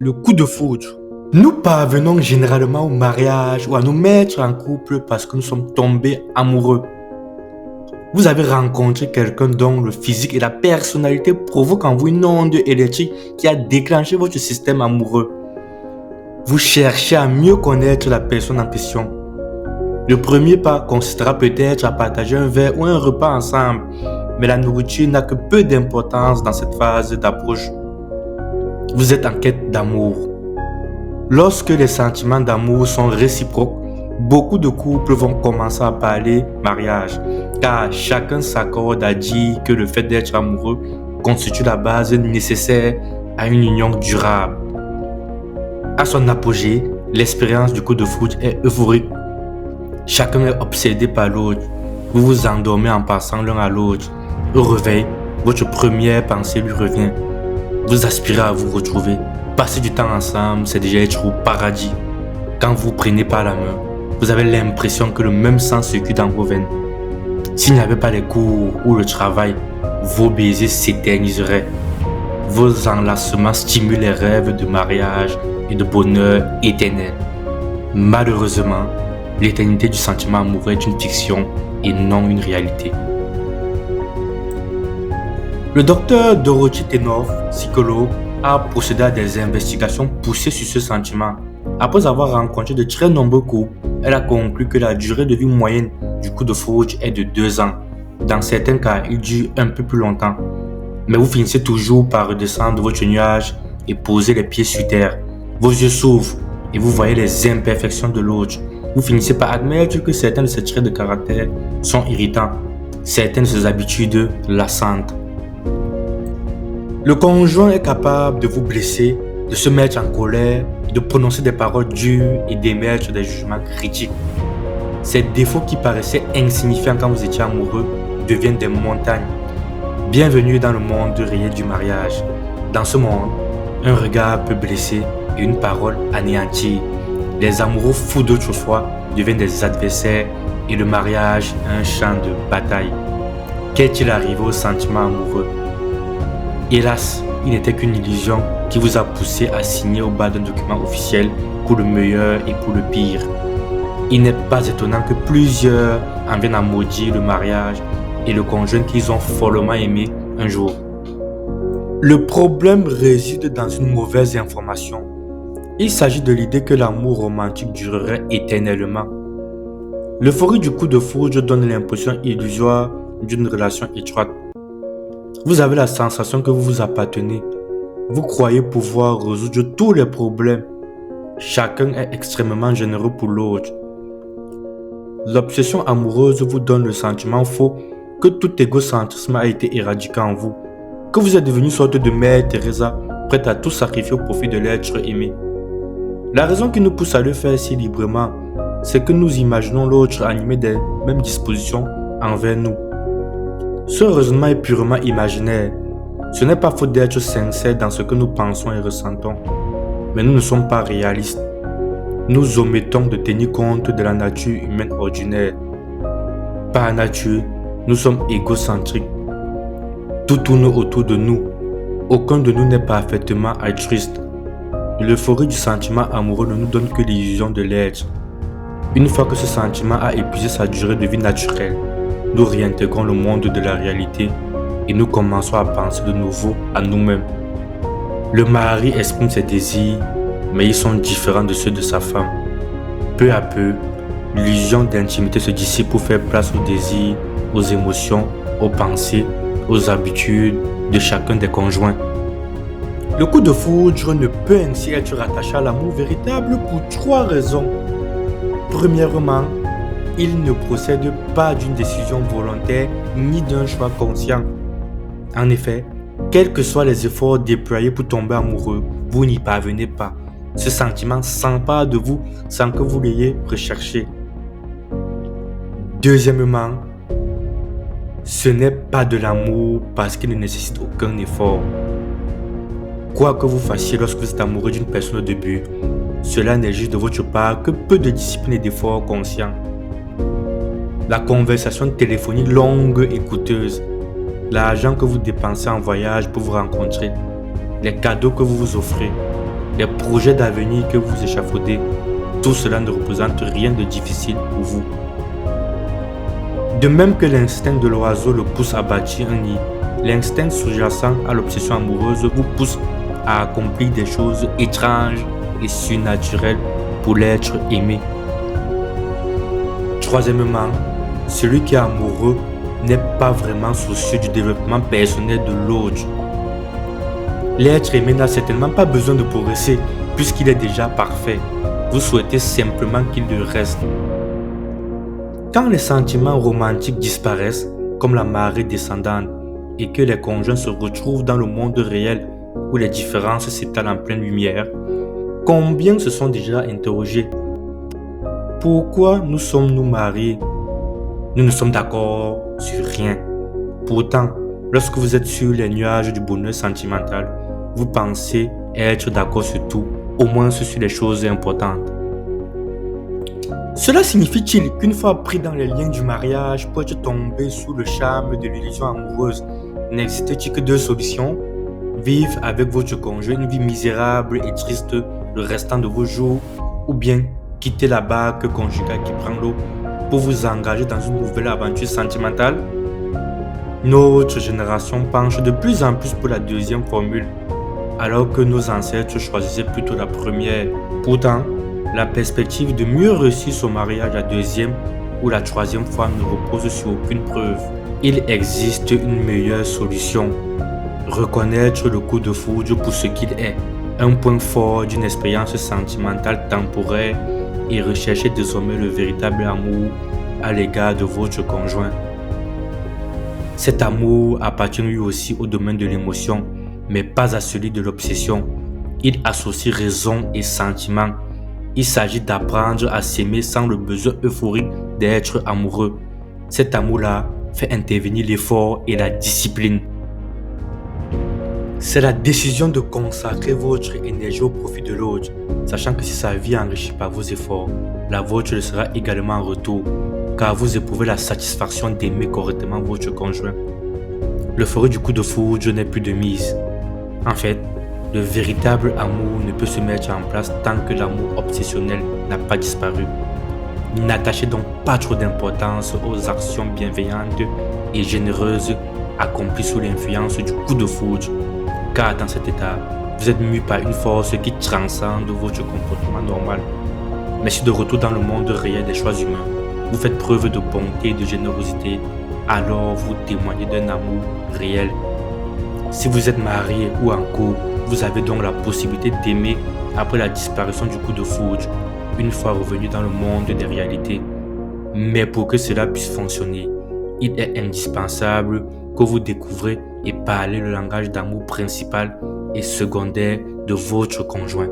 Le coup de foudre. Nous parvenons généralement au mariage ou à nous mettre en couple parce que nous sommes tombés amoureux. Vous avez rencontré quelqu'un dont le physique et la personnalité provoquent en vous une onde électrique qui a déclenché votre système amoureux. Vous cherchez à mieux connaître la personne en question. Le premier pas consistera peut-être à partager un verre ou un repas ensemble, mais la nourriture n'a que peu d'importance dans cette phase d'approche. Vous êtes en quête d'amour. Lorsque les sentiments d'amour sont réciproques, beaucoup de couples vont commencer à parler mariage, car chacun s'accorde à dire que le fait d'être amoureux constitue la base nécessaire à une union durable. À son apogée, l'expérience du coup de foudre est euphorique. Chacun est obsédé par l'autre. Vous vous endormez en passant l'un à l'autre. Au réveil, votre première pensée lui revient. Vous aspirez à vous retrouver. Passer du temps ensemble, c'est déjà être au paradis. Quand vous prenez par la main, vous avez l'impression que le même sang circule dans vos veines. S'il n'y avait pas les cours ou le travail, vos baisers s'éterniseraient. Vos enlacements stimulent les rêves de mariage et de bonheur éternel. Malheureusement, l'éternité du sentiment amoureux est une fiction et non une réalité. Le docteur Dorothy Tennov, psychologue, a procédé à des investigations poussées sur ce sentiment. Après avoir rencontré de très nombreux couples, elle a conclu que la durée de vie moyenne du coup de foudre est de 2 ans. Dans certains cas, il dure un peu plus longtemps. Mais vous finissez toujours par redescendre votre nuage et poser les pieds sur terre. Vos yeux s'ouvrent et vous voyez les imperfections de l'autre. Vous finissez par admettre que certains de ses traits de caractère sont irritants, certaines de ses habitudes lassantes. Le conjoint est capable de vous blesser, de se mettre en colère, de prononcer des paroles dures et d'émettre des jugements critiques. Ces défauts qui paraissaient insignifiants quand vous étiez amoureux deviennent des montagnes. Bienvenue dans le monde réel du mariage. Dans ce monde, un regard peut blesser et une parole anéantir. Les amoureux fous d'autrefois deviennent des adversaires et le mariage un champ de bataille. Qu'est-il arrivé au sentiment amoureux? Hélas, il n'était qu'une illusion qui vous a poussé à signer au bas d'un document officiel pour le meilleur et pour le pire. Il n'est pas étonnant que plusieurs en viennent à maudire le mariage et le conjoint qu'ils ont follement aimé un jour. Le problème réside dans une mauvaise information. Il s'agit de l'idée que l'amour romantique durerait éternellement. L'euphorie du coup de foudre donne l'impression illusoire d'une relation étroite. Vous avez la sensation que vous vous appartenez. Vous croyez pouvoir résoudre tous les problèmes. Chacun est extrêmement généreux pour l'autre. L'obsession amoureuse vous donne le sentiment faux que tout égocentrisme a été éradiqué en vous, que vous êtes devenu une sorte de Mère Teresa, prête à tout sacrifier au profit de l'être aimé. La raison qui nous pousse à le faire si librement, c'est que nous imaginons l'autre animé des mêmes dispositions envers nous. Ce raisonnement est purement imaginaire. Ce n'est pas faute d'être sincère dans ce que nous pensons et ressentons, mais nous ne sommes pas réalistes. Nous omettons de tenir compte de la nature humaine ordinaire. Par nature, nous sommes égocentriques. Tout tourne autour de nous. Aucun de nous n'est parfaitement altruiste. L'euphorie du sentiment amoureux ne nous donne que l'illusion de l'être. Une fois que ce sentiment a épuisé sa durée de vie naturelle, nous réintégrons le monde de la réalité et nous commençons à penser de nouveau à nous-mêmes. Le mari exprime ses désirs, mais ils sont différents de ceux de sa femme. Peu à peu, l'illusion d'intimité se dissipe pour faire place aux désirs, aux émotions, aux pensées, aux habitudes de chacun des conjoints. Le coup de foudre ne peut ainsi être rattaché à l'amour véritable pour 3 raisons. Premièrement, il ne procède pas d'une décision volontaire ni d'un choix conscient. En effet, quels que soient les efforts déployés pour tomber amoureux, vous n'y parvenez pas. Ce sentiment s'empare de vous sans que vous l'ayez recherché. Deuxièmement, ce n'est pas de l'amour parce qu'il ne nécessite aucun effort. Quoi que vous fassiez lorsque vous êtes amoureux d'une personne au début, cela n'exige de votre part que peu de discipline et d'efforts conscients. La conversation téléphonique longue et coûteuse, l'argent que vous dépensez en voyage pour vous rencontrer, les cadeaux que vous vous offrez, les projets d'avenir que vous échafaudez, tout cela ne représente rien de difficile pour vous. De même que l'instinct de l'oiseau le pousse à bâtir un nid, l'instinct sous-jacent à l'obsession amoureuse vous pousse à accomplir des choses étranges et surnaturelles pour l'être aimé. Troisièmement, celui qui est amoureux n'est pas vraiment soucieux du développement personnel de l'autre. L'être aimé n'a certainement pas besoin de progresser puisqu'il est déjà parfait. Vous souhaitez simplement qu'il le reste. Quand les sentiments romantiques disparaissent, comme la marée descendante, et que les conjoints se retrouvent dans le monde réel où les différences s'étalent en pleine lumière, combien se sont déjà interrogés? Pourquoi nous sommes-nous mariés? Nous ne sommes d'accord sur rien. Pourtant, lorsque vous êtes sur les nuages du bonheur sentimental, vous pensez être d'accord sur tout, au moins sur les choses importantes. Cela signifie-t-il qu'une fois pris dans les liens du mariage pour être tombé sous le charme de l'illusion amoureuse, n'existe-t-il que deux solutions? Vivre avec votre conjoint une vie misérable et triste le restant de vos jours, ou bien quitter la barque conjugale qui prend l'eau pour vous engager dans une nouvelle aventure sentimentale? Notre génération penche de plus en plus pour la deuxième formule, alors que nos ancêtres choisissaient plutôt la première. Pourtant, la perspective de mieux réussir son mariage la deuxième ou la troisième fois ne repose sur aucune preuve. Il existe une meilleure solution. Reconnaître le coup de foudre pour ce qu'il est, un point fort d'une expérience sentimentale temporaire, et rechercher désormais le véritable amour à l'égard de votre conjoint. Cet amour appartient lui aussi au domaine de l'émotion, mais pas à celui de l'obsession. Il associe raison et sentiment. Il s'agit d'apprendre à s'aimer sans le besoin euphorique d'être amoureux. Cet amour-là fait intervenir l'effort et la discipline. C'est la décision de consacrer votre énergie au profit de l'autre, sachant que si sa vie est enrichie par vos efforts, la vôtre le sera également en retour, car vous éprouvez la satisfaction d'aimer correctement votre conjoint. L'euphorie du coup de foudre n'est plus de mise. En fait, le véritable amour ne peut se mettre en place tant que l'amour obsessionnel n'a pas disparu. N'attachez donc pas trop d'importance aux actions bienveillantes et généreuses accomplies sous l'influence du coup de foudre, car dans cet état, vous êtes mû par une force qui transcende votre comportement normal. Mais si de retour dans le monde réel des choix humains, vous faites preuve de bonté et de générosité, alors vous témoignez d'un amour réel. Si vous êtes marié ou en couple, vous avez donc la possibilité d'aimer après la disparition du coup de foudre, une fois revenu dans le monde des réalités. Mais pour que cela puisse fonctionner, il est indispensable que vous découvrez et parlez le langage d'amour principal et secondaire de votre conjoint.